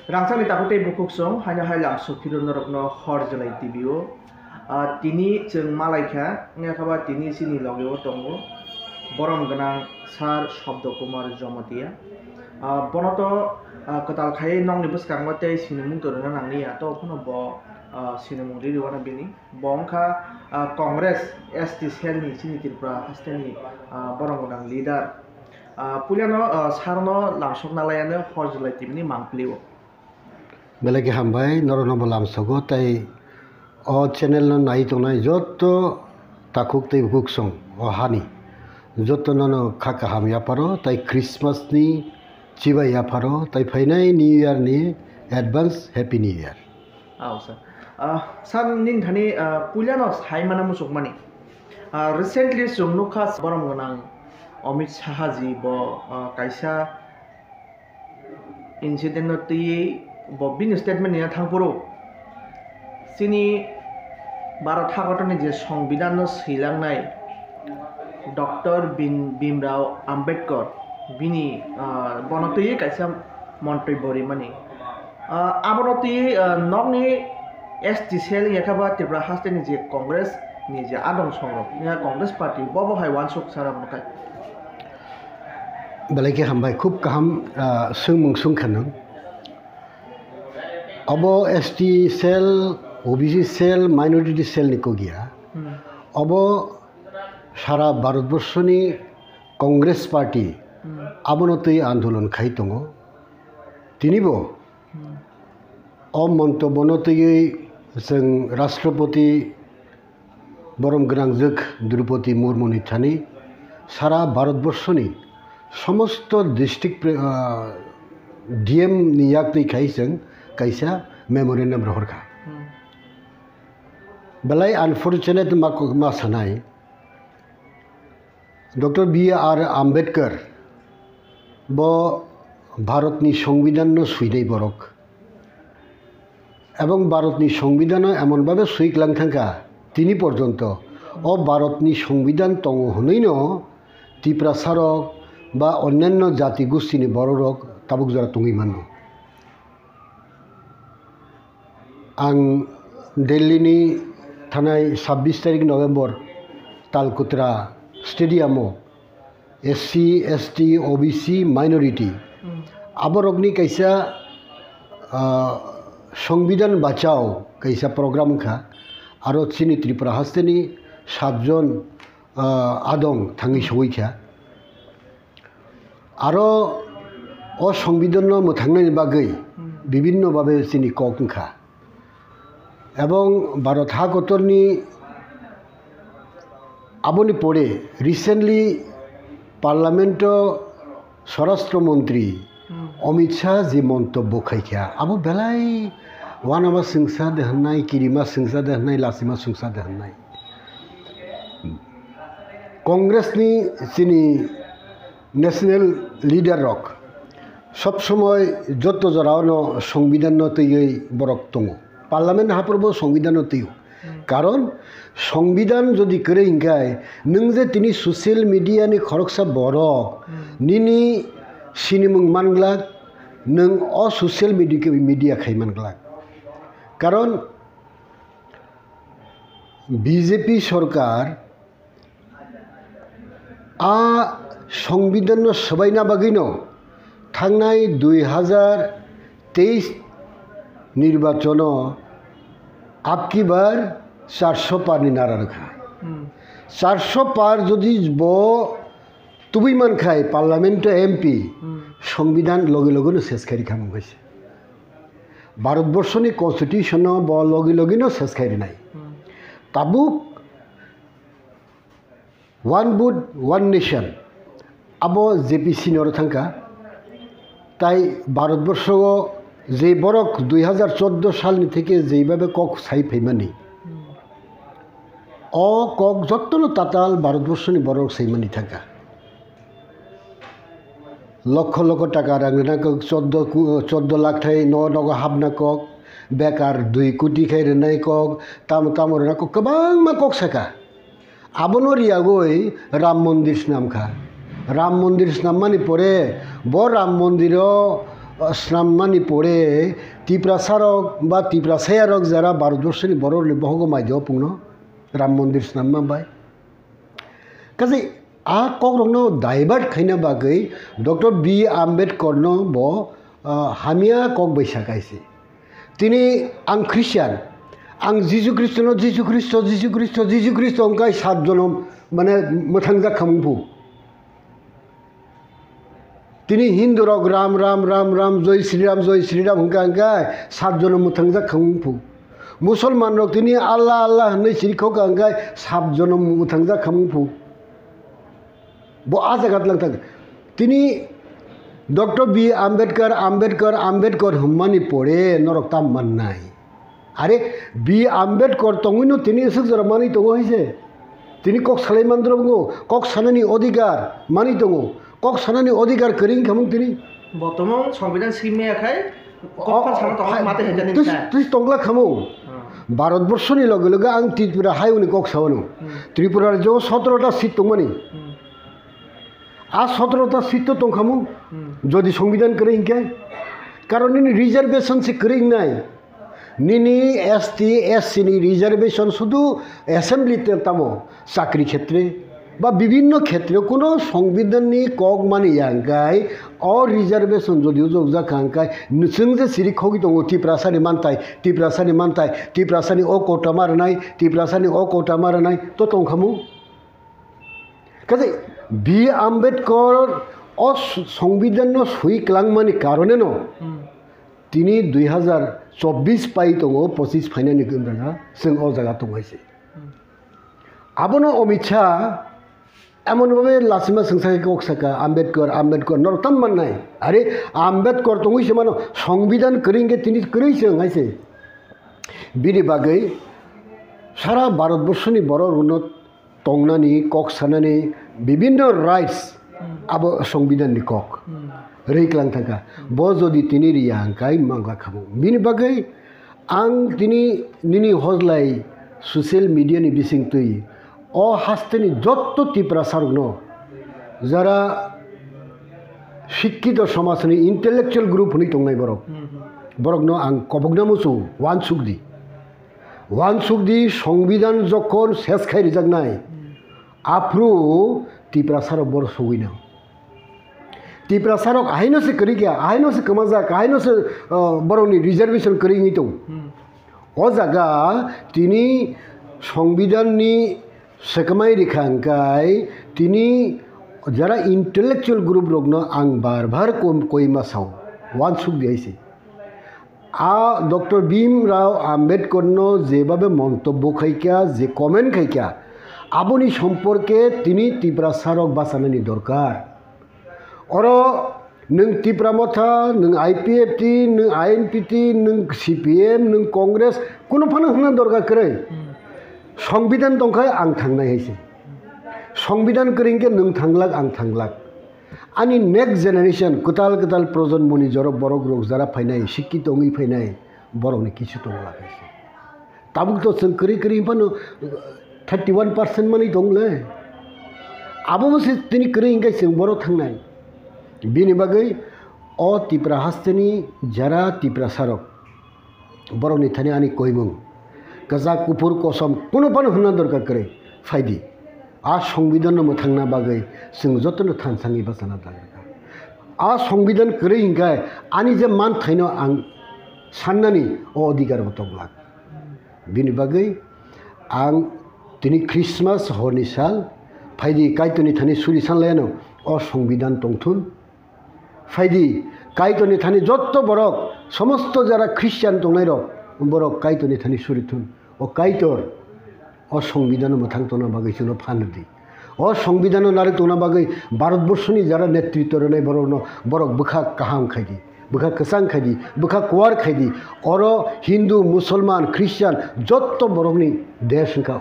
Rangsani takutay bukuk song hanya hai lang sokiro norokno hor jalai tibio tini jeng malaika ngakaba tini sini logeo tongo borom ganang sar shobdo kumar jomatia bonoto kotal khai nong ni buskang wate sinumung torona nangni ato phono bo sinumung ri wana bini bongkha Congress ST cell ni sini Tripura hasteni borom ganang leader puliano sarno langsok nalayane hor jalai tibini mangpliwo বেলেগে হামবাই নরনবলাম সগো তাই অ channel নাই তো নাই যত তাকুক তাই বুক song অ হানি যত নন খাকা হামিয়া পারো তাই ক্রিসমাস নি চিবাইয়া পারো তাই ফাইনাই নিউ ইয়ার নি অ্যাডভান্স হ্যাপি নিউ ইয়ার আও স্যার সান নিং থানি পুলিয়ানো হাইমানা মুসুক মানি রিসেন্টলি জমনুখা বরম গনাং অমিত শাহজি ব কাইসা ইনসিডেন্ট তি बबिन स्टेटमेंट निया थांगपुरो सिनी भारत हागतनि जे संविधान सैलांनाय डॉक्टर भीमराव आम्बेडकर बिनि बनतयै कायसा मन्तब्यरि माने आबरति नगनि एसटी सेल याखाबा त्रिपुरा हास्टेनि जे कांग्रेस नि जे आदम संरक या कांग्रेस पार्टी बबो हाय वानसुक साराम मखाय बेलेगे हामबाय खूब काहाम सोंमुं सोंखानों अब ST cell OBC cell minority cell निको गया अब सारा भारतवर्षनि कांग्रेस पार्टी आबनतै आंदोलन खाई दङ तिनिबो अमन्तब्यनतयै जों राष्ट्रपति बरम गोनां जोग द्रौपदी मुर्मुनि थानि सारा भारतवर्षनि समस्त डिस्ट्रिक्ट डीएम नि यागदै खाई जों कैसा मेमोरेंडम रहरखा बेलाय अनफॉर्चुनेट मा सानाय डॉक्टर बी.आर. आम्बेडकर ब भारतनि संविधान सुइनाय बरक एवं भारतनि संविधान एमन भावे सुइकलां थांखा तिनि पर्यन्त अ भारतनि संविधान दङ हनैनो त्रिपुरा सारक बा अन्यान्य जाति गोष्ठीनि बररक ताबुक जरा तङैमानो आं दिल्लीनि थानाय 26 तारिख नवेम्बर तालकुत्रा स्टेडियामाव एससी एसटी ओबीसी माइनरिटी आबरकनि कैसा संविधान बाचाओ कैसा प्रोग्राम खा आरो चिनी त्रिपुरा हास्टेनि 7 जन आदं थाङै सहैखा आरो अ संविधान मोथांनायनि बागै विभिन्न भावे चिनी कखा एवं भारत हागतरनि आबनि परे रिसेंटली पार्लामेंट स्वराष्ट्र मंत्री अमित शाह जी मंतब्य खायखा आबो बेलाय वानामा सिंसा देहनाय किरिमा सिंसा देहनाय लासिमा सिंसा देहनाय कांग्रेसनि चिनी नेशनल लीडर रक सब समय जत जरावनो संविधान तैयै बरक दङ पार्लामेंट हाफोरबो संविधान तैयो कारण संविधान जदि करे हिंगाय नों जे तिनि ससियेल मीडिया नि खरकसा बरक निनि सिनिमुं मानग्लाक नों अ ससियेल मीडिया खाय मानग्लाक कारण बीजेपी सरकार आ संविधान सबायना बागैनो थांनाय 2023 निर्वाचन आपकी बार 400 पार नि नारा रखा 400 पार जदि ब तुबी मान खाय पार्लामेंट एमपी संविधान लगे लगेनो शेष खारि खाम गइसे भारतवर्षनि कन्स्टिट्यूशन ब लगे लगेनो शेष खारि नाय Tabuk one would one nation अब जेपीसी नर थांका ताई भारतवर्ष जे बरक 2014 सालनि थेके जेइबाबे कक साइ फैमानि अ कक जत्तनो ताताल भारतवर्षनि बरक सैमानि थाका लक्ष लक्ष टाका रांना कक 14 लाख थाय न नग हाबना कक बेकार 2 कोटी खाय रनाय कक ताम ताम रना कक गोबां मा कक साका आबनो रियागय राम मंदिर नामखा राम मंदिर नाममानि परे ब राम मंदिर স্নাম্মানি পড়ে তিপ্রাসারক বা তিপ্রাসায়ারক যারা ভারতবর্ষের বড় বহগ মাইদেও পুংন রাম মন্দির স্নাম্মাবাই কাজে आ कक रंगनो डाइभार्ट खाइना बागै डॉक्टर बी आम्बेडकरनो ब हामिया कक बैसाखायसे तिनी आं ख्रिस्टियान आं जिजु ख्रिस्ट अंकाय 7 जनम माने मोथांजा खामुंफु तिनी हिंदू रक राम राम राम राम जय श्री राम अंकाय 7 जनम मोथांजा खामुंफु मुसलमान रक तिनी अल्लाह अल्लाह होननै सिरिखौ अंकाय 7 जनम मोथांजा खामुंफु वो आ जगत लगता तिनी डॉक्टर बी आम्बेडकर हम्मानी पड़े नरकता माननाय अरे बी आम्बेडकर तंगुनो तिनी इसक जरा मानी तंगो हइसे तिनी कक सालाय मानद्रबंगो कक सानानि अधिकार मानी तंगो कक सानानि अधिकार करिं खामुं तिनी बर्तमान संविधान सिमेयाखाय कक साना तंग माते हेजानि तुस तंगला खामुं भारतवर्षनि लगे लगे आं त्रिपुरा हाइउनि कक सावनो त्रिपुरा जो 17टा सीट दंमानि आ 17टा सीट तो तंखामु जदि संविधान करे इनके कारण नि रिजर्वेशन से करे नाय निनी एसटी एससी नि रिजर्वेशन शुधु असेंबली ते तामो चाकरी क्षेत्रे बा विभिन्न क्षेत्रे कोनो संविधान नि कक मानि यांगाय और रिजर्वेशन जदि जगजा कांगाय नसुं जे सिरि खगि दङ तिप्रासानि ओ कोटा मारनाय तिप्रासानि ओ कोटा मारनाय तो तंखामु काजे बी आम्बेडकर संविधान सही क्लांगमानि कारणे न तिनी 2024 पाई दङ 25 फाइनानि गंगा जों अ जागा दंगायसे आबनो अमित शाह एमन भावे लासिमा संसाखै कक्साका आम्बेडकर नरतम माननाय अरे आम्बेडकर दङैसे मानो संविधान करिंगे तिनी करैसे हायसे बिनि बागै सारा भारतवर्षनि बर उन्नत तंगनानि कक सानानि विभिन्न राइट्स अब संविधान नि कक रैक्लां थाका ब जदि तिनी रियांकाय मांगा खामु बिनि बागै आं तिनी निनि हजलाय सोशल मीडिया नि बिसिं तुई अ हास्तेनि जत्त तिप्रा सारगनो जरा शिक्षित समाजनि इंटेलेक्चुअल ग्रुप नि तंगनाय बरकनो आं कबगनामुसु वानसुकदि संविधान जखन शेष खाय रिजागनाय आफ्रु तिप्रासारक बर सौगैना तिप्रासारक आहायनोसो करिया आहायनोसो कमाजाक आहायनोसो बरनि रिजर्वेशन करिङि दं अ जागा तिनी संविधाननि सेकमाय रिखांकाय तिनी जरा इंटेलेक्चुअल ग्रुप रगनो आं बार कोई मासाव वानसुक दियाइसे आ डॉक्टर भीमराव आम्बेडकरनो जेबाबे मंतब्य खायका जे कमेंट खायका आबोनी सम्पर्के तिनी तिप्रासारक बासानानि दरकार और नों तिप्रा मथा नों आईपीएफटी नों आईएनपीटी नों सीपीएम नों कांग्रेस कोनो फानो होना दरकार करे संविधान दंखाय आं थांनाय हैसे संविधान करिंके नों थांलाक आं थांलाक आनी नेक्स्ट जेनेरेशन कताल प्रजन्मनि जर बरक रक जरा फैनाय शिक्षित ओङै फैनाय बरकनि किछु दंलाखैसे ताबुक तो जों करि फानो 31% मानि दंले आबो मोसे तिनी करि इंगाय जों बर थांनाय बिनि बागै अ तिप्रा हास्तेनि जरा तिप्रा सारक बरकनि थानि आनी कइमुं गजा कुफुर कसम कोनो फानो होना दरकार करे फायदि आ संविधान मोथांना बागै जों जतनो थानसाङि बासाना दागा आ संविधान करे इंगाय आनी जे मान थाइनो आं साननानि अ अधिकार बतंलाक बिनि बागै आं तिनी क्रिसमास हरनि साल फायदि कायतनि थानि सुरि सानलायानो अ संविधान तंथुन फायदि कायतनि थानि जत्त बरक समस्त जरा ख्रिस्टियान दंनाय र बरक कायतनि थानि सुरिथुन अ कायतर अ संविधान मोथांतना बागै जोंनो फानोदि अ संविधान नारतोना बागै भारतवर्षनि जरा नेतृत्व रनाय बरक बखा काहां खायदि बखा कसां खायदि बखा कुवार खायदि और हिंदू मुसलमान ख्रिस्टियान जत्त बरकनि देश का अ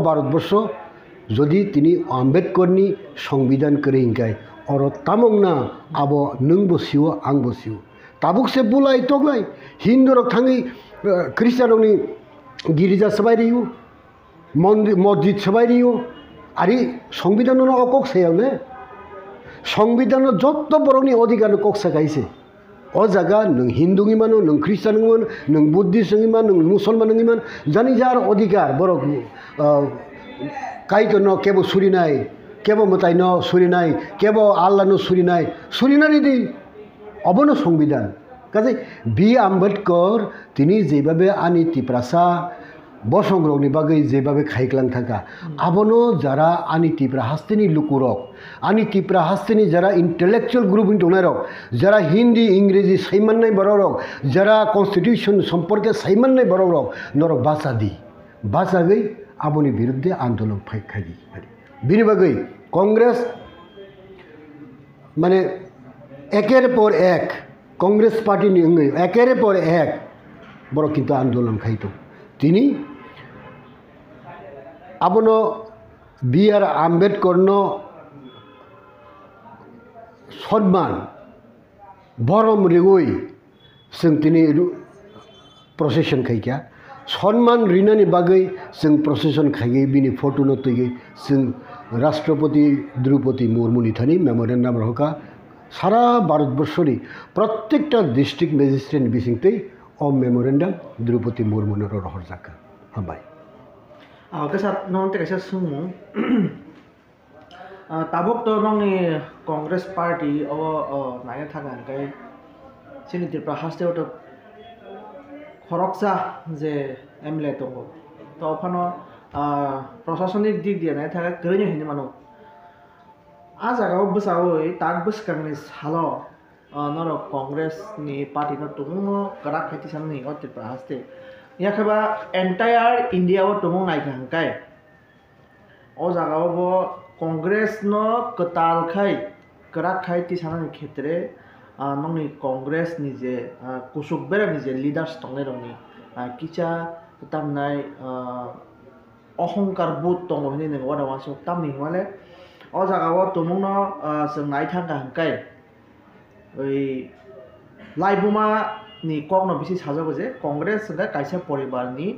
भारतवर्ष जदि तिनी आम्बेडकरनि संविधान करे इंगाय और तामंगना आबो नों बसियो आं बसियो ताबुकसे बुलाय तगलाय हिंदू रक थाङै ख्रिस्टियाननि गिरिजा सबायरियो मस्जिद सबायरियो आरि संविधान अकक सायावले সংবিধান যত বরংনি অধিকার কক্সা গাইছে ও জায়গা নों হিন্দুঙি মানো नों খ্রিস্টান মান नों বুদ্ধিস্ট মান नों মুসলমান মান জানি যার অধিকার বড় কাইতো ন কেব সুরি নাই কেব মতাই ন সুরি নাই কেব আল্লাহ ন সুরি নাই দি অবন সংবিধান কাজে বি আম্বেদকর তিনি যেভাবে আনি তিপ্রাসা বসংরকনি বাগै যেভাবে খাইক্লাং থাকা আবনো যারা আনি তিপ্রা হাস্তেনি লুকুরক আনি তিপ্রা হাস্তেনি যারা ইন্টেলেকচুয়াল গ্রুপ দনারক যারা হিন্দি ইংরেজি সাইমান্নাই বড়রক যারা কনস্টিটিউশন সম্পর্কে সাইমান্নাই বড়রক নর বাসা গই আবনি বিরুদ্ধে আন্দোলন ফাইখাই বিনি বাগै কংগ্রেস মানে একের পর এক কংগ্রেস পার্টি একের পর এক বড় কিন্তু আন্দোলন খাইতো তিনি আবনো বি আর আম্বেদকর সম্মান বরম রেগই जों তিনি प्रसेसन खाइका सम्मान रिनानि बागै जों प्रसेसन खाइयै बिनि फटो नतैयै जों राष्ट्रपति द्रौपदी मुर्मुनि थानि मेमोरेन्डाम रखा सारा भारतबर्षनि प्रत्येकटा डिस्ट्रिक्ट मेजिस्ट्रेट बिसिंतै अ मेमोरेन्डाम द्रौपदी मुर्मुनर रहर जाखा हामबाय kesat non tekasa sumu tabok to nongni Congress Party o naya thagan kai sini tirpa haste to খরকসা যে এমএলএ তো তো ওখানে প্রশাসনিক দিক দিয়ে নাই থাকা গরৈনি হিনি মানুষ আ জায়গাও বসাওই তাক বসকাংনি সালো নর কংগ্রেস নি পার্টি ন তুমো করা খাইতি সামনি অতির হাসতে ইয়াখাবা এন্টায়ার ইন্ডিয়া ও তুমো নাইখাংকাই ও জায়গাও ব কংগ্রেস ন কতাল খাই করা খাইতি সামনি ক্ষেত্রে नंनि कांग्रेस निजे कुसुक बेरे निजे लिडार्स तंगने रंगनि किचा तामनाय अहंकार बोध दङ होननि नों वादा वासो तामनि माले अ जागाव तुमुनो जों नायथांगा हंकाय ओइ लाइबुमा नि कगनो बिसि साजाबो जे कांग्रेस गा कायसा परिबारनि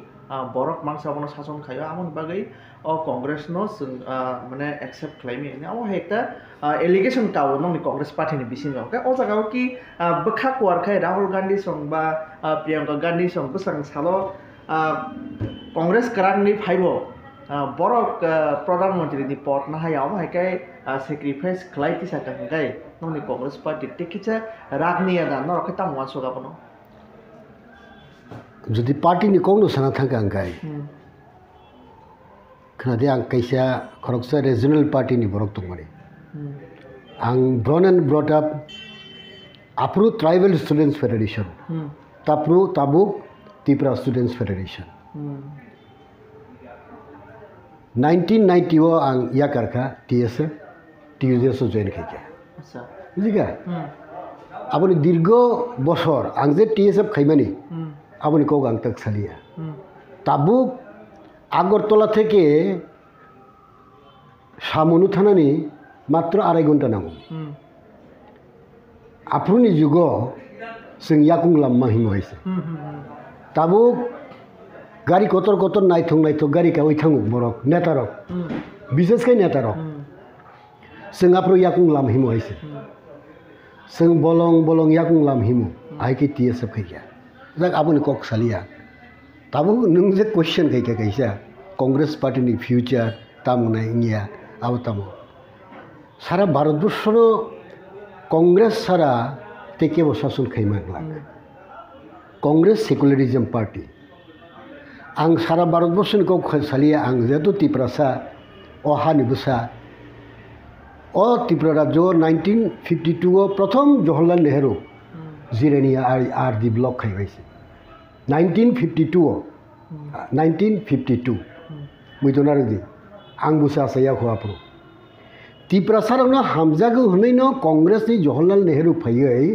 बरक मांसाबनो शासन खायो आमन बागै अ कांग्रेस नो माने एक्सेप्ट खालामि आव हेक्टा एलिगेशन काव नंनि कांग्रेस पार्टी नि बिसिं के अ जागाव कि बखा कुवारखाय राहुल गांधी सं बा प्रियंका गांधी सं बसं सालो कांग्रेस करांनि फाइबो बरक प्रधानमंत्री नि पद ना हायाव हेकाय सैक्रिफाइस खालायति साकाय नंनि कांग्रेस पार्टी टेकिचा रागनिया दा नरखे तामवा सगाबनो जुदि पार्टीनि कौनो साना थांगा आंगाय खोनादे आं कैसा खरगसा रिजनल पार्टीनि बरक दंमारे आं ब्रन एंड ब्रॉट अप आप्रु ट्राइबल स्टूडेंट्स फेडरेशन ताप्रु ताबुक त्रिपुरा स्टूडेंट्स फेडरेशन 1990 आं याकारखा टीएस जॉइन खाइका बुझिका आबनि दीर्घ बছর आं जे टीएसएफ खाइमानि आबनि कौ आं तक सालिया ताबुक আগরতলা থেকে সামনু থানানি মাত্র 2.5 ঘন্টা নামो आफ्रुनि जुग जों याकुं लाम्मा हिमायसे ताबुक गारि कतर नायथं गारि कावै थाङो बरक नेतारक बिसेसकै नेतारक जों आफ्रु याकुं लाम हिमायसे जों बलं याकुं लाम हिमु आइके टीएसएफ खाइया जाक आबनि कक सालिया ताबुक नों जे क्वेश्चन खाइका कैसा कांग्रेस पार्टी नि फ्यूचर तामुनाय निया आव तामो सारा भारतबर्षर कांग्रेस सारा तेकेबो शासन खाइमान लाग कांग्रेस सेकुलरिज्म पार्टी आं सारा भारतबर्षनि कौ सालिया आं जेतु त्रिपुरासा अ हानिबुसा अ त्रिपुरा राज्य 1952 प्रथम Jawaharlal Nehru Jirania R D block खाइबायसे 1952 मुइदनारदि आं बुसा साया खोआप्रो त्रिपुरा सारावनो हामजागो होनैनो कांग्रेस नि जवाहरलाल नेहरू फैयै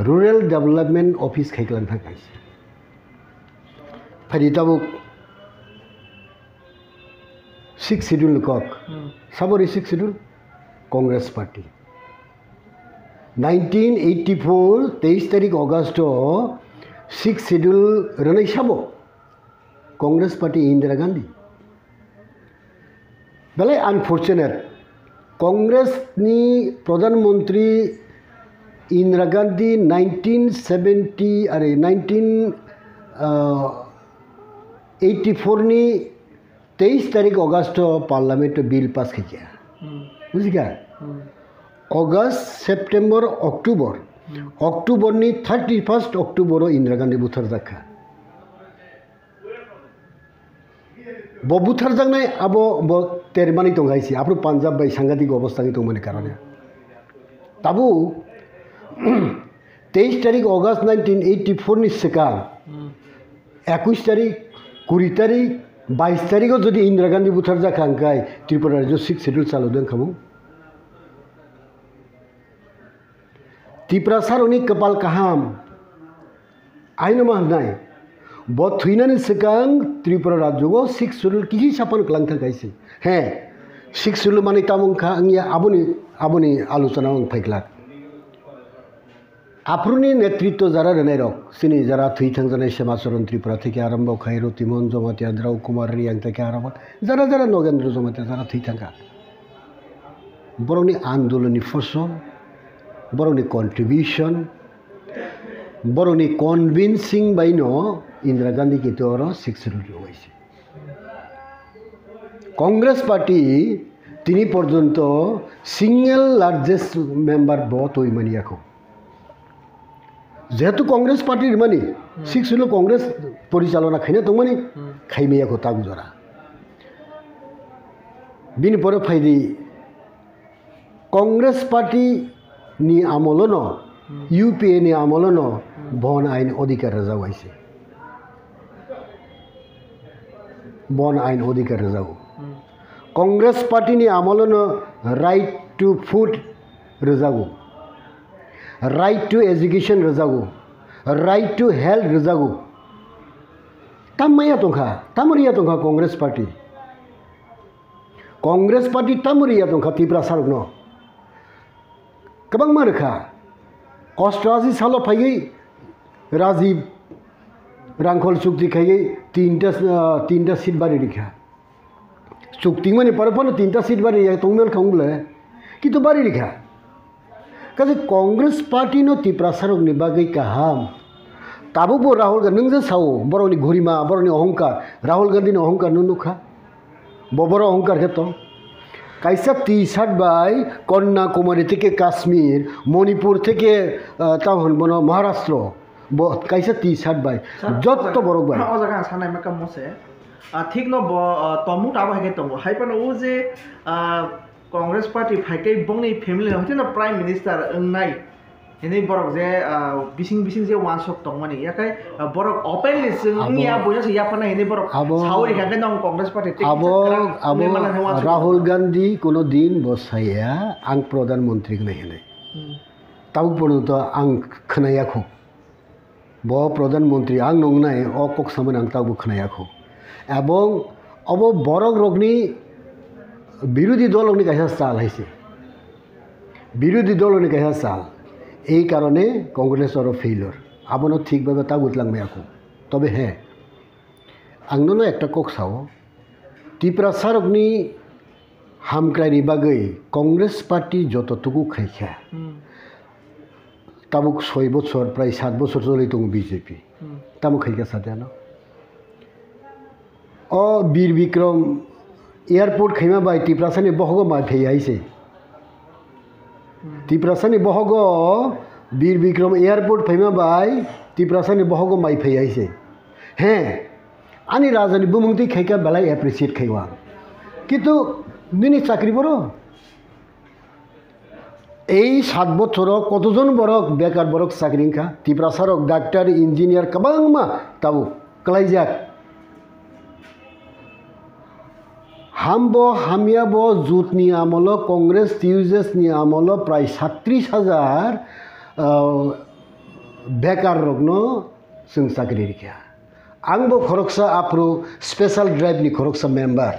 रूरल डेवलपमेंट ऑफिस खाइख्लान थाखायसे फाइदिताबो 6 शेड्यूल कक साबरि 6 शेड्यूल कांग्रेस पार्टी 1984 23 तारिख अगस्त 6 शेड्यूल रनै साबो कांग्रेस पार्टी इंदिरा गांधी बेलाय अनफॉर्चुनेट कांग्रेसनि प्रधानमंत्री इंदिरा गांधी 1970 आरो 1984 नि 23 तारीख अगस्त पार्लियामेंट बिल पास किया बुझिका अगस्त सेप्टेम्बर अक्टूबर नि 31 अक्टूबर इंदिरा गांधी बुथार जाखा bo buthar jangnai abo bo termani tonghaisi apro Punjab bai सांघातिक अवस्था नि तंगमनि कारणे ताबु 23 तारिख अगस्त 1984 नि सिगां 21 तारिख 20 तारिख 22 तारिखआव जुदि इंदिरा गांधी बुथार जाखांखाय त्रिपुरा राज्य 6 शेड्यूल चालुदों खामु त्रिपुरा सारनि कपाल काहाम आइनो माहनाय bo थुइनानि सिगां त्रिपुरा राज्यआव 6 शेड्यूल किहि सापन खालामनो थाखायसो हे 6 शेड्यूल माने तामुंखा आंनिया आबुनि आलोचना आं फाइग्ला आफ्रुनि नेतृत्व जारा रनाय रक सिनि जारा थुइथां जानाय सेमाचरण त्रिपुरा থেকে आरम्भ खायरो तिमन जमातिया द्राव कुमार रियां থেকে आरम्भ जारा नगेन्द्र जमातिया जारा थुइथांखा बरनि आन्दोलननि फसल बरनि कन्ट्रिब्यूशन बरनि कन्विन्सिं बाइनो इंदिरा गांधी के तो 6 शेड्यूल होइছে कांग्रेस पार्टी তিনি পর্যন্ত सिंगल लार्जेस्ट मेम्बर भोट হইমানিয়াखौ जेहेतु कांग्रेस पार्टी मानी 6 शेड्यूल कांग्रेस परिचालना खाइना दंमानि खाइमेयाखौ तागुजरा बिनि पर फाइदि कांग्रेस पार्टी नि आमोलन यूपीए नि आमोलन बन आइन अधिकार जावाइसे बन आइन अधिकार जाओ कांग्रेस पार्टी नि आमोलन राइट टू फूड रजागो राइट टू एजुकेशन रजागो राइट टू हेल्थ रजागो तामैया तंखा कांग्रेस पार्टी तामुरिया तंखा त्रिपुरा सारगनो गोबां मारखा 88 साल फाइगै राजीव रांखल चुक्ति खाइगै तीनटा सीट बारि दिखा चुक्ति माने परपन 3टा सीट बारि तंगमेल खांगले किन्तु बारि दिखा काजे कांग्रेस पार्टी नो त्रिपुरा सारगनि बागै काहाम ताबो राहुल गांधी नोंजो सावो बरनि घरिमा बरनि अहंकार राहुल गांधी अहंकार नुखा बबर अहंकार खेतो कैसा टी शार्ट बाय कन्याकुमारी থেকে काश्मीर मणिपुर থেকে ताहन बनो महाराष्ट्र कैसा टी शार्ट बाय जत्तो बरक बाय ओ जगह सानाय माका मोसे ठीक न तमु ताबो हाके तमु हाइपन ओ जे कांग्रेस पार्टी फाइकै बंनि फेमिलि हथे न प्राइम मिनिस्टर नाय हिनै बरक जे बिसिं जे वान शॉप तंगमानि याखाय बरक ओपनली जोंनिया बयस याफाना हिनै बरक सावरि खाके न कांग्रेस पार्टी अब राहुल गांधी कोनो दिन बसाया आं प्रधानमंत्री गनाय हिनै ताउ पर्यन्त आं खोनायाखौ ब प्रधानमंत्री आं नंनाय अ कक्सामोन आं ताबो खोनायाखौ एवं अब बरक रगनि বিরোধী দলনি কাছে চাল হয়েছে বিরোধী দলনি কাছে চাল এই কারণে কংগ্রেসর ফেইলর আবনো ঠিকভাবে তা গুতলাংমে আকো তবে হ্যাঁ আংনো একটা কক্সাও ত্রিপুরা সারকনি হামক্রাইনি বাগৈ কংগ্রেস পার্টি যতটুকু খাইখা তাবুক 6 বছর প্রায় 7 বছর চলে দং বিজেপি তামু খাইখা সাদানো অ বীর বিক্রম एयरपोर्ट खैमा बाय त्रिपुरासानि बहग माय फैयाइसे त्रिपुरासानि बहग वीर विक्रम एयरपोर्ट फैमा बाय त्रिपुरासानि बहग माय फैयाइसे हे आनि राजानि बुमुंति खैका बेलाय एप्रिशिएट खैवा किन्तु दिनै चाकरि बरो এই 7 বছর কতজন বরক বেকার বরক চাকরিংখা त्रिपुरा सारक डाक्टर इंजिनियर कबांमा ताबु क्लाइजाक हामबो हामियाबो जुटनि आमल कांग्रेस टिउजेसनि आमल प्राय 37,000 बेकार रगनो जों चाकरि रिखा आंबो खरकसा आप्रो स्पेशल ड्राइवनि खरकसा मेम्बार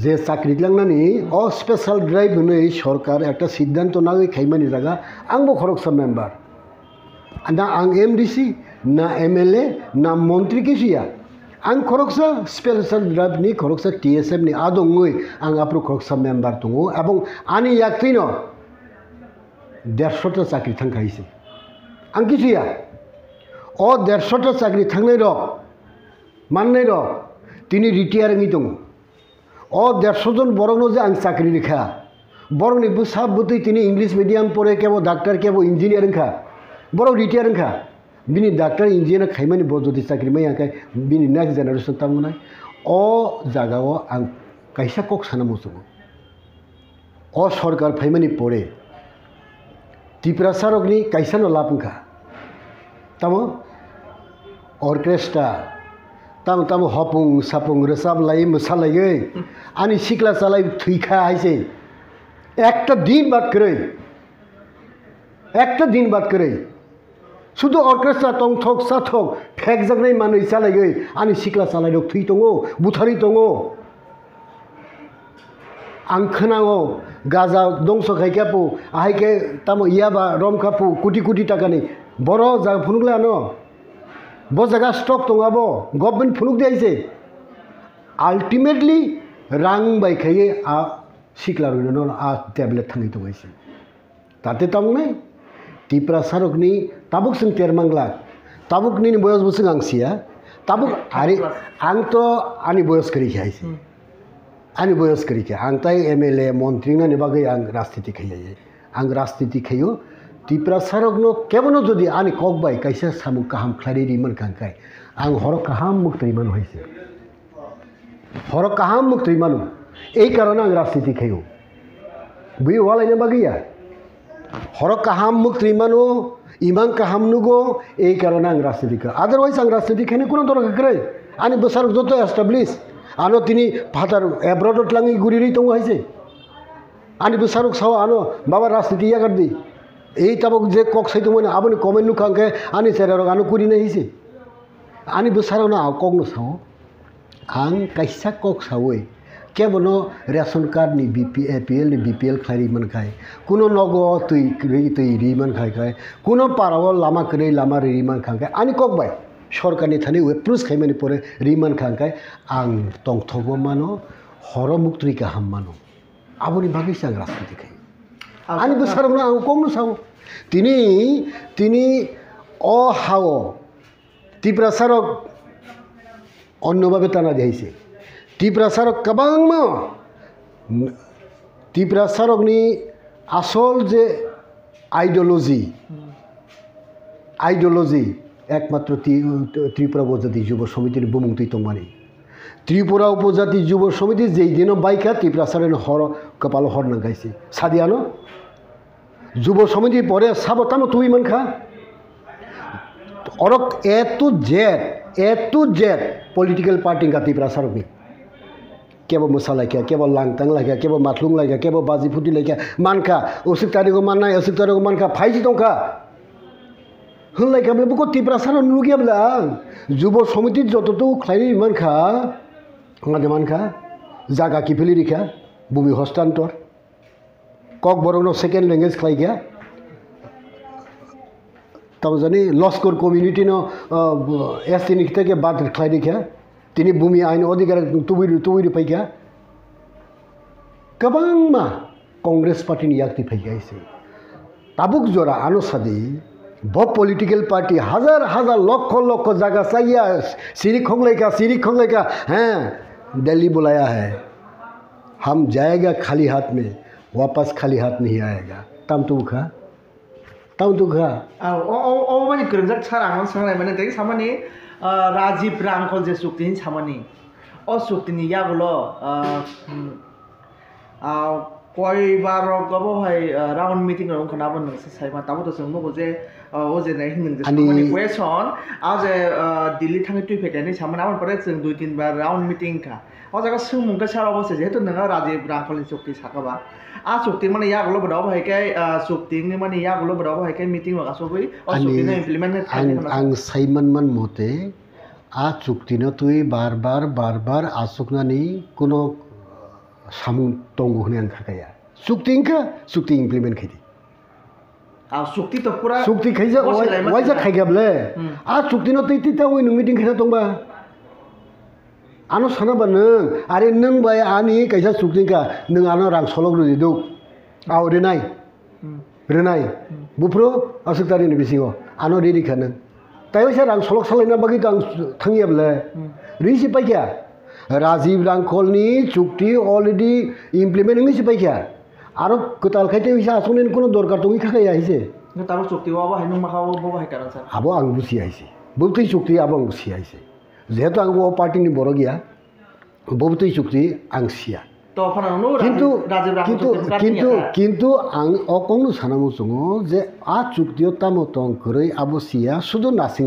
जे चाकरि लांनानै अ स्पेशल ड्राइव होनै सरकार একটা সিদ্ধান্ত नागै खाइमानि जागा आंबो खरकसा मेम्बार ना आं एमडीसी ना एमएलए ना मंत्री किसिया आं खरकसा स्पेशल ड्राइव नि खरकसा TSM नि आदंगै आं आप्रो खरकसा मेम्बार दङ এবং आनि याक्तिनो 150टा चाकरि थांखायसै आं किछुया अ 150टा चाकरि थांनाय र माननाय र तिनि रिटायारिंनि दङ अ 150 जन बरंनो जे आं चाकरि लिखा बरंनि बुसाब बुतै तिनि इंलिश मीडियम परे केबो डाक्टर केबो इंजिनियरिंग खा बरं रिटायारिंग खा बिनि डाक्टर इंजिनियर खाइमानि बजति चाकरि मै आखाय बिनि नेक्स्ट जेनेरेशन तामनाय अ जागाव आं काइसा कक साना मोसुगो अ सरकार फाइमानि परे तिप्रासारकनि काइसानो लापंखा तामो ऑर्केस्ट्रा ताम ताम हपुं सापुं रोसाब लाई मोसालायै आनि सिक्ला चालाय थैखा आइसे একটা दिन बात करे शुद्ध ऑर्केस्ट्रा तंग थक साथक फेक जगनाय मानै चालायै आनि सिक्ला चालाय थै दङ बुथारि दङ आं खोनाङो गाजा दंस खायखापु आहायके ताम इयाबा रमखापु कोटि कोटि टाकानि बर' जागा फुनुगलानो ब जागा स्टक दङाबो गभर्नमेंट फुनुग दियाइसे अल्टीमेटली रां बायखायै आ सिक्ला रइनो आ टेबलेट थाङै दङाइसे ताते तामनै तिप्रासारकनि ताबुक जों तेरमांगला ताबुकनि बयस बुसुं आंसिया ताबुक आरि आंथ आनि बयस करिखाइसे आनि बयस करिखे आं ताय MLA मन्त्रिनि बागै आं राजनीति खैयै आं राजनीति खैयो तिप्रासारकनो केबनो जदि आनि ककबाय काइसा सामु काहाम ख्लारि मन कांकाय आं हर काहाम मुक्तरिमान होइसे हर काहाम मुक्तरिमान এই কারণে आं राजनीति खैयो बे वालायनो बागैया हर काहाम मुक्तरिमानो इमान काहाम नुगो এই কারণে आं राजनीति खै अदरवाइज आं राजनीति खैनो कोनो दरकार गैया आनि बोसार जत एस्टाब्लिश आनो तिनि फादार एब्रॉड लाङि गुरिरि दङ हाइसे आनि बोसार साव आनो बाबा राजनीति या करदि এই তাবক যে কক সাইতमोन आबोनि कमेन्ट नुखांके आनि सेरार आनो कुरिने हिसे आनि बोसारावनो आ ककनो साव आं काइसा कक सावै केबनो रेशन कार्ड नि APL नि BPL खारि मनखाय कुनो नगो तै रिमान खायखाय कुनो पाराव लामा करै लामा रिमान खांखाय आनि ककबाय सरकारनि थानि एप्रुस खायमानि परे रिमान खांखाय आं तंथगो मानो हर मुक्तरिका हाम मानो आबोनि बागै सां राजनीति खाय आनि बोसारावनो आं ककनो साव तिनि अ हाव तिप्रासारक अन्यभावे ताना दिहाइसे तिप्रासारक कबांमा तिप्रासारकनि आसल जे आइडियोलॉजी एकमात्र त्रिपुरा उपजाति युव समितिर बुमुंगतै तंमानि त्रिपुरा उपजाति युव समिति जेई दिन बाइका तिप्रासारन हर कपाल हर नांगाइसे सादियानो युव समिति परे साबतानो तुई मनखा अरक ए टू जेड पॉलिटिकल पार्टी का तिप्रासारकनि केबो मोसालायखा केबो लांतां लायखा केबो माथलुं लायखा केबो बाजि फुटि लायखा मानखा उसिक तारिखो माननाय उसिक तारिखो मानखा फाइजि दंखा होनलायखाब्ला बुको तिप्रासार नुगियाब्ला युव समिति जततो ख्लायनि मानखा मानखा जागा किफिलि रिखा भूमि हस्तान्तर कक बरंनो second language ख्लायखा तामजानि Lashkar community no ST नि खिथाके बाद ख्लायदिखा तिनी भूमि आइन अधिकार तुबुरी फैखा कबांमा कांग्रेस पार्टी नि याक्ति फैखाइसे ताबुक जरा आनो सादी ब पॉलिटिकल पार्टी हजार लक्ष जगह चाहिए सिरी खोंगलेका हैं दिल्ली बुलाया है हम जाएगा खाली हाथ में वापस खाली हाथ नहीं आएगा तम तो खा ओ माने ग्रोंजाक सारांगन सांनाय माने दै सामानि राजीव रांखल जे सुक्तिनि सामानि अ सुक्तिनि यागलो कय बार गबो हाय राउंड मीटिंग रंग खनाबो नोंसे साइमा ताबो तो जों मगो जे ओ जे नै हिंग जे सामानि क्वेश्चन आज दिल्ली थांगे तुइ फेटानि सामान आवन परे जों 2-3 बार राउंड मीटिंग का ओ जगा सुमुंगा साराबो से जेहेतु नङा राजीव रांखलनि सुक्ति साकाबा आ सुक्ति माने यागलो बदाव हायके सुक्तिनि माने यागलो बदाव हायके मीटिंग वा सबै ओ सुक्तिनि इम्प्लिमेंट आं साइमन मन मते आ सुक्तिनो तुइ बार आसुकनानि कोनो सामु दंगो होने आं खाया सुक्ति इम्प्लिमेंट खायदि सुक्ति तो पूरा सुक्ति खायजा वाइजा खायगाबले आ सुक्ति न तै तिता वे मीटिंग खाना दंबा ano sana ba nung are nung ba ani kaisa suktingka nung ano rang solok ru didu au renai bupro asuk tari ni bisingo ano diri khanan tayo sa rang solok salina bagi kang thangiable risi paikya Rajiv Rangkhol ni chukti already implement ngi paikya aro kotal khaite bisa asunen kono dorkar tongi khakai aise তারপর চুক্তি বাবা হাইনুং মাখাও বাবা high কারণ sir abo ang busi aise bobtui chukti abo ang busi aise jehetu ang o party ni boro gia bobtui chukti ang sia তো ফানানো কিন্তু রাজীব কিন্তু কিন্তু কিন্তু আং অকংনো সানামু চঙো যে আ চুক্তিও তামো তং কरै আবো সিয়া শুধু নাসিং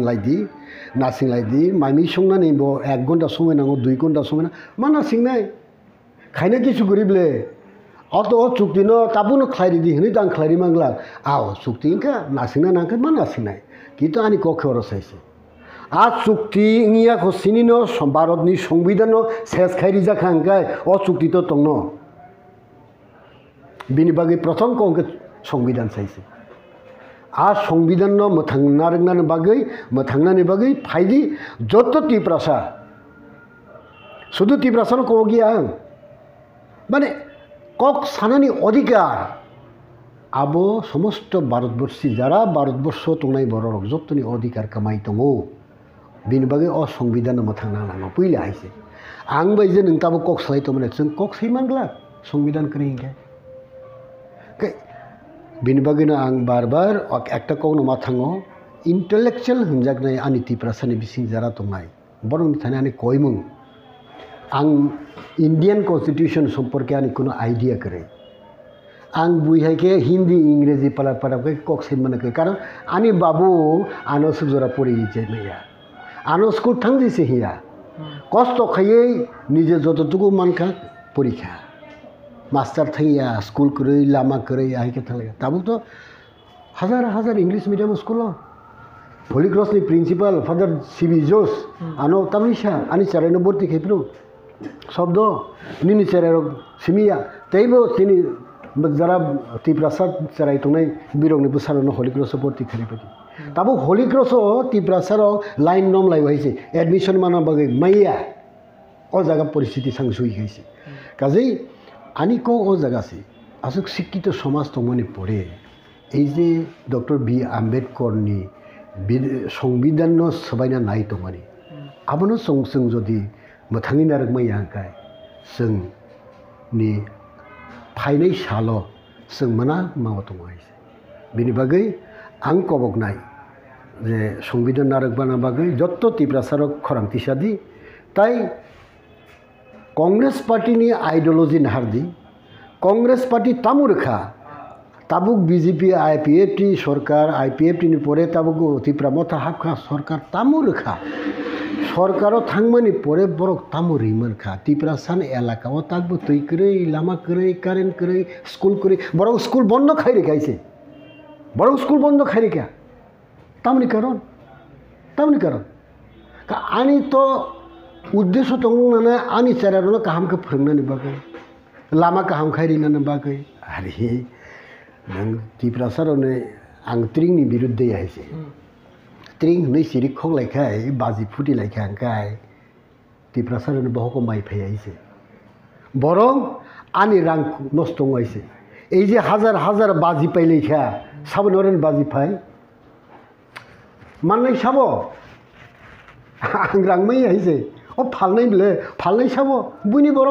লাইদি মাইমি সংনানি ব 1 ঘন্টা সময় নাঙ্গো 2 ঘন্টা সময় না মা নাসিং নাই খাইনা কিছু করিবলে অত চুক্তি ন তাবুনো খাইরি দি হনি দাং খাইরি মাংলা আও চুক্তি ইনকা নাসিংনা নাঙ্কা মা নাসিং নাই কিন্তু আনি কখরো চাইছে আ চুক্তি ইয়া খসিনিনো ভারতনি সংবিধান শেষ খাইরি জাখাঙ্কাই অ চুক্তি তো তং বিনি বাগে প্রথম কংকে সংবিধান চাইছে আর সংবিধান মথাংনানি বাগে ফাইদি যত টিপ্রাসা শুধু টিপ্রাসানো কো গিয়া মানে কক সানানি অধিকার আবো সমস্ত ভারতবর্ষী যারা ভারতবর্ষ তংনাই বড় যতনি অধিকার কামাই দङो बिनि बागै अ संविधान मथांना नांगौ पहिले आइसे आं बायजे नोंताबो कक सलाय तो माने जों कक सैमांगला संविधान करिंगे बिनि बागैनो आं बार एकटा कौनो माथाङो इंटेलेक्चुअल होनजागनाय आनि तिप्रासानि बिसिं जारा दंनाय बरं थाने आनि कयमुं आं इंडियन कन्स्टिट्यूशन सम्पर्के आनि कोनो आइडिया करे आं बुइहायके हिंदी इंग्रेजी पालाके कक सैमानके कारण आनि बाबू आनो सुजरा परि जेनैया आनो स्कुल थांदिसे हिया कष्ट खायै निजे जतटुकु मानखा परीक्षा मास्टार थैया स्कुल करै लामा करै आइके थांलाय ताबो तो हजार English medium school Holi cross नि प्रिंसिपल फादर सीबी जोस आनो तामनिसा आनि चारायनो भर्ती खेप्नु शब्द निनि चारायरो सिमिया तैबो तिनि जरा तिप्रासाद चाराय तंनाय बिरंनि बुसारनो होली क्रॉस भर्ती खेरेबादि ताबो होली क्रॉस तिप्रासार लाइन नम लाइबायसे एडमिशन माना बागै मैया अ जागा परिस्थिति सांसुइ गैसे काजै आनि को अ जागासे आसुक शिक्षित समाज तंमनि पड़े এই যে डॉक्टर बी आम्बेडकरनि संविधान सबायना नाय तंमानि आबनो जों जदि मोथाङै नारक मैयाखाय जोंनि फाइनाय साल जों मोना मावा दङ बिनि बागै आं कबकनाय जे संविधान नारक बाना बागै जत्त तिप्रासारक खरांतिसादि ताई कांग्रेस पार्टी आइडियोलॉजी नाहारदी कांग्रेस पार्टी तामुरखा ताबुक बीजेपी आईपीएफटी सरकार आईपीएफटी परे ताबुक तिप्रा मथा हाबखा सरकार तामुरखा सरकारों थांमानि परे बरक तामुरिमोनखा तिप्रासान एलाकाओ ताकबो तै करै लामा करै कारेन्ट करै स्कुल करै बरक स्कुल बंद खाइरे खाइसे बरक स्कुल बंद खाइरे क्या तामनि कारण का आनि तो उद्देश्य दंनानै आनि चारानो काहामखौ फोरोंनानै बागै लामा काहाम खाइरिनानै बागै आरे नों तिप्रासारावनो आं ट्रिंनि बिरुद्धे आइसे ट्रिं नै सिरि खगलायखाय बाजि फुटिलायखांखाय तिप्रासारावनो बहको माइ फाइसे बरं आनि रां नष्ट आइसे এই যে হাজার বাজি পাইলেখা সাবনরেন বাজি পাই माननाय साबो आं रांमै आइसे अ फालनाय बले फालनाय साबो बुनि बर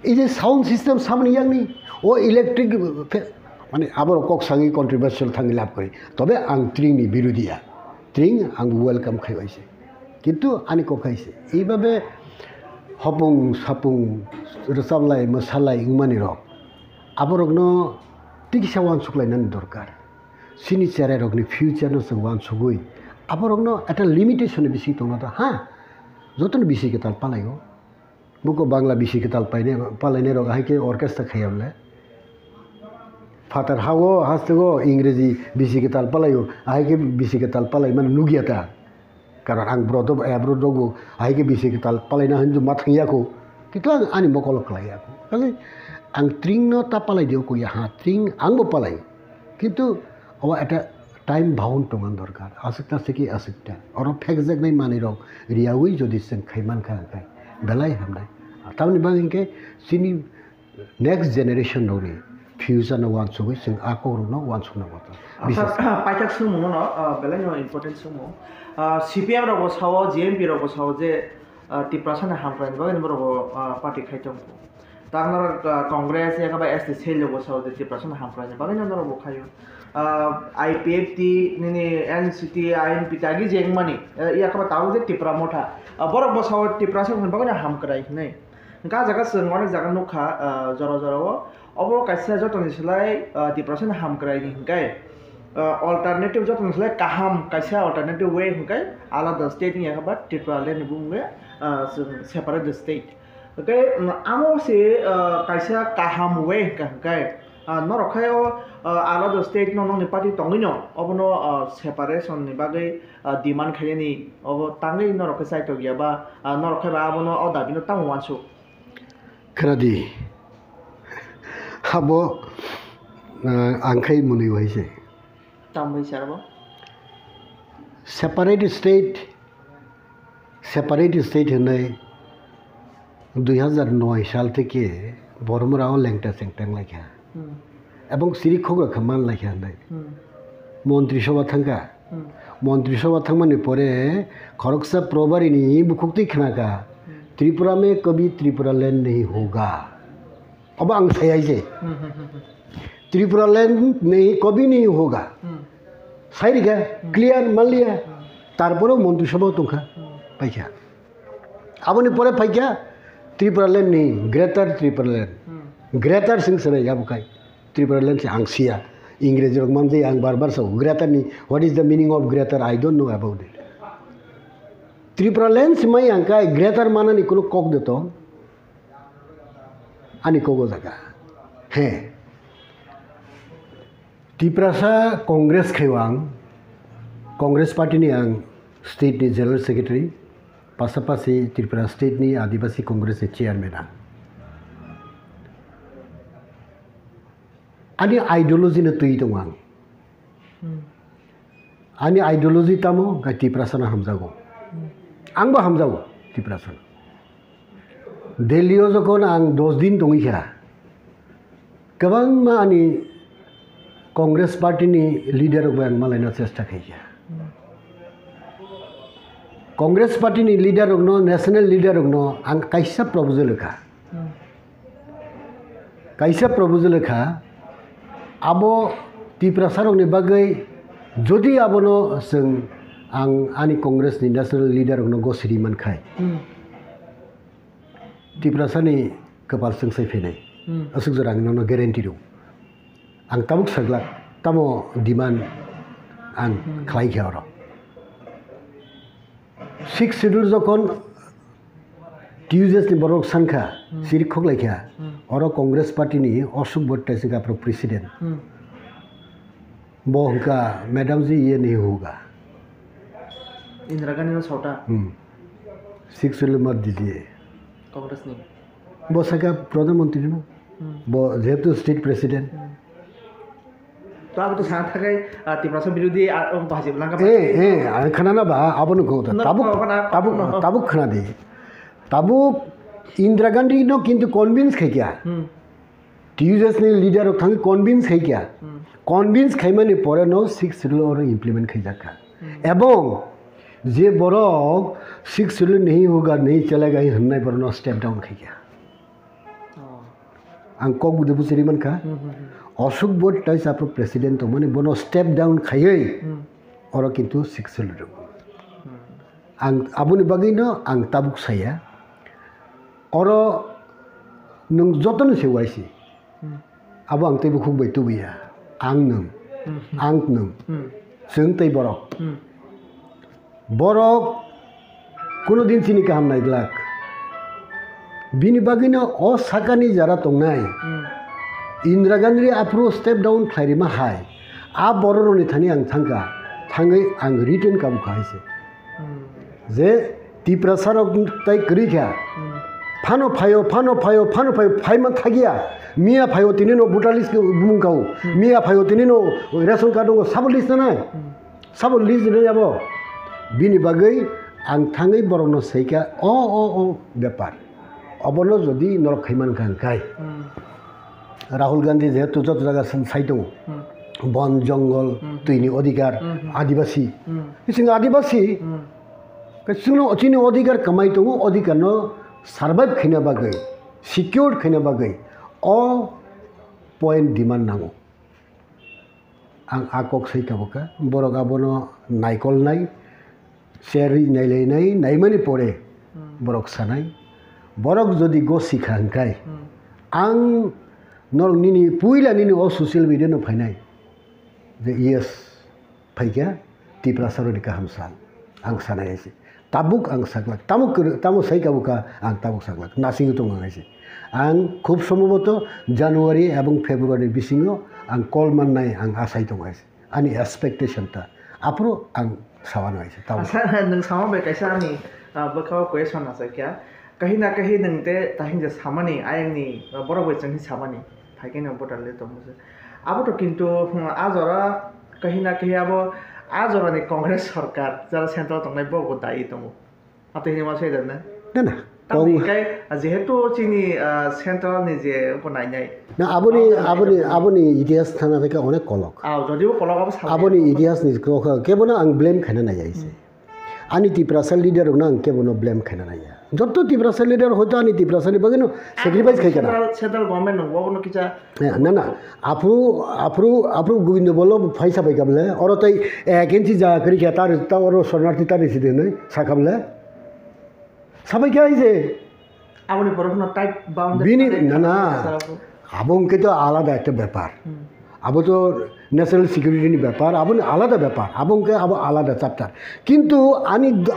এই যে साउंड सिस्टम साबनि यांनि ओ इलेक्ट्रिक माने आबर ककसाङि कन्ट्रोभार्सियल थाङि लाभ करे तबे आं ट्रिंनि बिरोधिया ट्रिं आं वेलकाम खाइबायसे किन्तु आनि कखाइसे এইভাবে हपुं सापुं रोजाबलाय मोसालाय इमानि रक आबरकनो टिकिसा वान सुक्लायनानै दरकार सिनि चाराय रकनि फ्यूचार नो जों वान सुगुइ आबरकनो एटा लिमिटेशन बिसि दंना ता हा जतन बिसि के ताल पालायो बुको बांग्ला बिसि के ताल पालायने रक हाइके ऑर्केस्ट्रा खायाबले फातार हावो हास्तगो इंग्रेजी बिसि के ताल पालायो हाइके बिसि के ताल पालाय माने नुगियाता कारण आं ब्रद एब्रदगो हाइके बिसि के ताल पालायना हन्जु माथांयाको किन्तु आनि मकल खालायाको खालि आं ट्रिं न ता पालाय दियो को या हा ट्रिं आंबो पालाय किन्तु अब एटा टाइम बाउंड टंगान दरकार आसुकता से कि आसुकता और फेक जग नहीं माने रहो रियावी जो दिसन खैमान खा खाय बेलाय हमनाय तामनि बाग इनके सिनी नेक्स्ट जनरेशन नोनी फ्यूचर न वान सुगै जों आको न वान सुना अच्छा पाइथाक सुमु न बेलाय न इम्पोर्टेन्ट सुमु सीपीएम रगो सावो जीएमपी रगो सावो जे तिप्रासन हामफ्राय बागनि बरगो पार्टी खाइतम तांगर कांग्रेस या का एसटी सेल रगो सावो जे तिप्रासन हामफ्राय बागनि न रगो खायो आईपीएफटी नि एनसीटी आईएनपी तागि जेंगमानि या का ताव जे तिप्रा मोठा बरग बसाव तिप्रासन बागनि हामक्राय नै गा जागा जों अनेक जागा नखा जरा जराव अबो कायसे जतनि सलाय तिप्रासन हामक्राय नि हिंगाय अल्टरनेटिव जतनि सलाय काहाम कायसे अल्टरनेटिव वे हिंगाय आलादा स्टेट नि याबा त्रिपुरा लेन बुंगे सेपारेट स्टेट ओके आमो से कायसे काहाम वे हिंगाय नरखायो आलादा स्टेट ननि पार्टी तंगिनो अबनो सेपारेशन नि बागै डिमान्ड खायनि अबो तांगै नरखे साइट गयाबा नरखायबा अबनो अदाबिनो तां वानसु खोनादि हाबो आंखाय मुनि वैसे तामबै सारबो सेपारेट स्टेट होनाय 2009 साल থেকে বর্মরাও লেংটা সেংটাং লাইখা এবং সিরি খগা খামান লাইখা নাই মন্ত্রিসভা থাঙ্কা মন্ত্রিসভা থাঙ্গমাनि পরে खरगसा प्रभारीनि बुखुक्ति खनाका त्रिपुरा में कभी त्रिपुरा लैंड नहीं होगा अब आं सायाइजे त्रिपुरा लैंड नहीं कभी नहीं होगा साइरिका क्लियर मान लिया तारपरो मंत्रिसभा तुंखा पाइखा आबनि परे पाइखा त्रिपुरा लैंड नहीं ग्रेटर सिंह सरे याबुकाय त्रिपुरा लैंड से आंसिया इंग्रेजी रक मान जे आं बार सौ ग्रेटर नि what is the meaning of greater I don't know about it Tripura land से मैं आंकाय ग्रेटर माननि कोनो कक देतो आनी कोगो जागा हे त्रिपुरासा कांग्रेस खेवां कांग्रेस पार्टी नि आं स्टेट नि जनरल सेक्रेटरी पासापासि त्रिपुरा स्टेट नि आदिवासी कांग्रेस नि चेयरमैन आनी आइडियोलॉजी ने तुई दं आं आनी आइडियोलॉजी तामो गा त्रिपुरासाना हामजागौ आंबो हामजागौ त्रिपुरासाना दिल्लीयाव जखन आं 10 दिन दंहैखा गोबां मानि कांग्रेस पार्टी नि लीडर आं मालायना चेष्टा खायखा कांग्रेस पार्टी नि लीडर नेशनल लीडर आं कायसा प्रपोजल लेखा आबो त्रिपुरासारनि बागै जदि आबनो जों आं आनी कांग्रेस नि नेशनल लीडर गसिरि मानखाय त्रिपुरासानि कपाल सोंसाय फैनाय असुक जरा आंनो गेरेन्टि दं आं तामुक साग्ला तामो डिमान्ड आं खालायखा आरो 6 शेड्यूल जखन टिउजडेस नि बरक सानखा सिरिखक लायखा और कांग्रेस पार्टी नि अशोक भट्टाचार्य का प्रेसिडेंट बोहका मैडम जी ये नहीं होगा इंदिरा गांधी ने सौटा 6 शेड्यूल मत दीजिए कांग्रेस ने वो सका प्रधानमंत्री ना वो जेतु स्टेट प्रेसिडेंट तो अब तो साथ है त्रिपुरा विरोधी भाजपा लंका खाना ना बा अब नको ताबुक खाना दे ताबुक इंदिरा गांधी नो किंतु कन्विंस खाई क्या टीयूएस ने लीडर थांग कन्विंस खाई क्या कन्विंस खाई माने परे नो 6 शेड्यूल और इम्प्लीमेंट खाई जाका एवं जे बरक 6 शेड्यूल नहीं होगा नहीं चलेगा ही हन्नाय पर नो स्टेप डाउन खाई क्या आं कक बुदे बुसरी मन का अशोक भट्टाचार्य आप प्रेसिडेंट तो माने बनो स्टेप डाउन खायै और किंतु 6 शेड्यूल आं आबुनि बागैनो आं ताबुक साया और नों जतन सेवायसि अब आं तै बुखु बैतु बिया आं नों जों तै बरक कोनो दिन सिनि काम नायग्लाक बिनि बागैनो असाकानि जारा तंनाय इंदिरा गांधी आप्रो स्टेप डाउन खायरिमा हाय आ बररनि थानि आं थाङै आं रिटर्न काबु खायसे जे त्रिपुरासारक तै करिखा फानो फायो फाइमान थागिया मिया फायो तिनिनो बुटालिस बुंगाव मिया फायो तिनिनो रेशन कार्ड दङ साबो लिस्ट नाय साबो लिस्ट रे जाबो बिनि बागै आं थाङै बरनो सैका अ बेपार अबनो जदि नर खैमान खांखाय राहुल गांधी जेहेतु जत जागा साइ दङ बन जंगल तुइनि अधिकार आदिवासी इसं आदिवासी कसिनो अचिनि अधिकार कमाइ दङ अधिकार न सार्भाइव खैना बागै सिक्योर खैना बागै अ पॉइंट डिमांड नांगौ आं आकक सैकाबका बरक आबनो नायकल नाय सेरि नायलायनाय नायमानि परे बरक सानाय बरक जदि गो सिखांखाय आं नर निनि पुइला निनि अ सोशल मीडिया न फाइनाय जे यस फाइका तिप्रा सरनि काहाम सान आं सानाय एसे ताबुक आं सागलाक तामु सैकाबका आं ताबुक सागलाक नासिंग दङ आंसे आं खूब सम्भवत जानुवारि एवं फेब्रुवारि बिसिङाव आं कल माननाय आं आसाय दङ एसे आंनि एक्सपेक्टेशन ता आप्रो आं सावानो एसे ताबुक आसा नों सामा बे कैसा आंनि बखाव क्वेश्चन आसा क्या कहीं ना कहीं नंते ताहिं जे सामानि आयंनि बरबो जोंनि सामानि फाइकेन बटाले तो मुझे अब तो किंतु आजरा कहीं ना कहीं अब आजरानि कांग्रेस सरकार जरा सेंट्रल तंगनाय बगो दायि दङ आते हिमा सैदन ना ना तांकाय जेहेतु जोंनि सेंट्रल नि जे बनायनाय ना आबोनि इतिहास थाना बेका अनेक कलक जदिबो कलक आबोनि इतिहास नि केबोनो आं ब्लेम खाना नायाइसे आनि तिप्रासाल लिडार ना आं केबोनो ब्लेम खाना नाया जत्तो तिप्रासाल लिडार होतो आनि तिप्रासालि बगेनो सैक्रिफाइस खायkana सेंट्रल गवर्नमेंट नंगौनो किसा ना आफ्रु गोविंद बल्लभ फाइसा बायगाबले अरतै एकेन्सि जा करिका तार तावर शरणार्थी तारि सिदेनै साखाबले साबायखा जे आबोनि बरफनो टाइट बाउंडारी बिनि ना आबंके तो आलादा একটা ব্যাপার আবো তো ন্যাশনাল সিকিউরিটিनि ব্যাপার আবोनि আলাদা ব্যাপার আবंके আবो আলাদা চ্যাপ্টার কিন্তু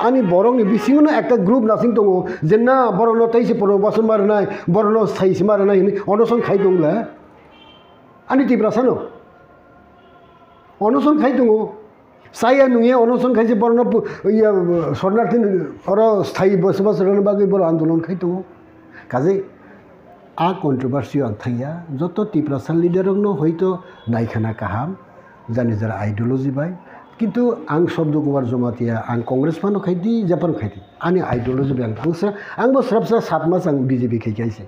আনি বরংनि बिसिङावनो একটা গ্রুপ नासिं दङ जेना बरनो तैसे प्रबासन मारनाय बरनो साइस मारनाय अनसन खाइ दंला आनि तिप्रासानो अनसन खाइ दङ साया नुये अनसन खाइसे बरनो इया शरणार्थी अर स्थायी बसबास रन बागै बर आन्दोलन खाइ दङ काजे आ कन्ट्रोभार्सि आं थांया जत तिप्रासाल लिडारनो हयतो नायखाना काहाम जानि जरा आइडियोलॉजी बाय किन्तु आं शब्द कुमार जमातिया आं कांग्रेस फानो खाइदि जापान खाइदि आनि आइडियोलॉजी बाय आंबो स्राबसा 7 मास आं बीजेपी खाइखाइसे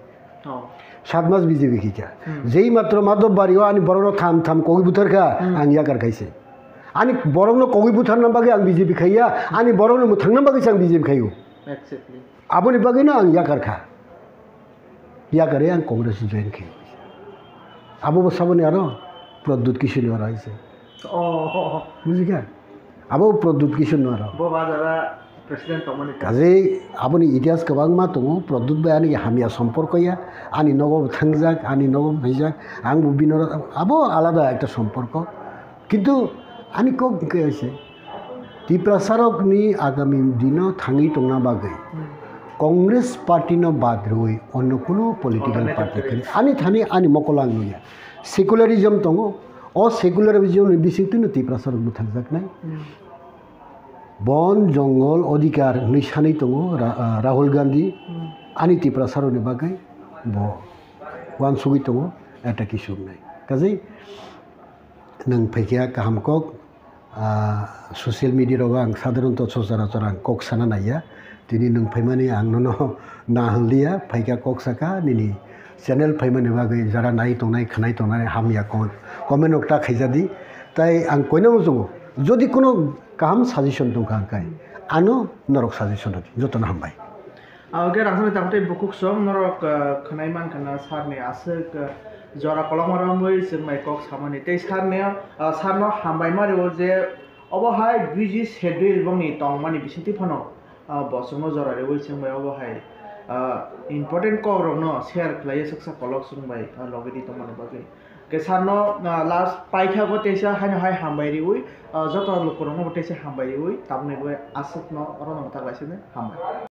7 मास बीजेपी खाइखा जेई मात्र माधव बारियाव आनि बरनो थाम कगि बुथारखा आं याकार खाइसे आनि बरनो कगि बुथारना बागै आं बीजेपी खाइया आनि बरनो थांना बागैसो आं बीजेपी खाइयो एक्जेक्टली आबोनि बागैनो आं याकार खा याकारे आं कांग्रेस जॉइन खाइयो आबो साबोनि आरो प्रद्युत किशोर आरो आइसे बुझिका आबो प्रद्युत किशोर आरो बो बाजारा प्रेसिडेंट तमनि काजे आबोनि इतिहास गोबां मा दङ प्रद्युत बायानि हामिया सम्पर्कया आनि नगब थांजाक आनि नगब फैजाक आंबो बिनर आबो आलादा একটা সম্পর্ক কিন্তু आनि को कैसे तिप्रासारकनि आगामी दिनाव थाङै दंना बागै कांग्रेस पार्टी न बाद रही अन्य कोनो पॉलिटिकल पार्टी करे आनि थानी आनि मकला नुया सेकुलरिज्म दङ अ सेकुलरिज्म बिसिंतुनो तिप्रासारक बुथांजाक नाय बन जंगल अधिकार निसानै दङ राहुल गांधी आनि तिप्रासारनि बागै ब वान सुगि दङ एटा किशोर नाय काजै नों फैखिया काहामकक ससियेल मिडियायाव आं साधारनत सचराचर आं कक साना नाया दिनै नों फैमानि आंनो ना हलिया फैका कक साका निनि चैनल फैमानि बागै जरा नाय तंनाय खानाय तंनाय हामिया कमेन्ट अक्टा खाइजादि ताई आं कइनांगौ दङ जदि कोनो काहाम साजेसन दंखा आंखाय आनो नरक साजेसन जतन हामबाय आगे राखने तामते बुकुक सम नरक खानाय मान खाना सारने आसे जरा कलमारा मै जोंनाय कक सामानि तै सारनो हामबाय मारियो जे अबहाय बिजि शेड्यूल बंनि तंमानि बिसिंति फनो बसुङो जरारे वइसोंबाय अबहाय इम्पोर्टेन्ट कगरनो शेयर खालायो सक्सा कलक सुंबाय लगेदि तंमानि बागै के सारनो लास्ट पाइखागो तेसा हाय हामबायरि उइ जत लोकरनो तेसा हामबायरि उइ ताबनै बय आसतनो अरनो मता लाइसेने हामबाय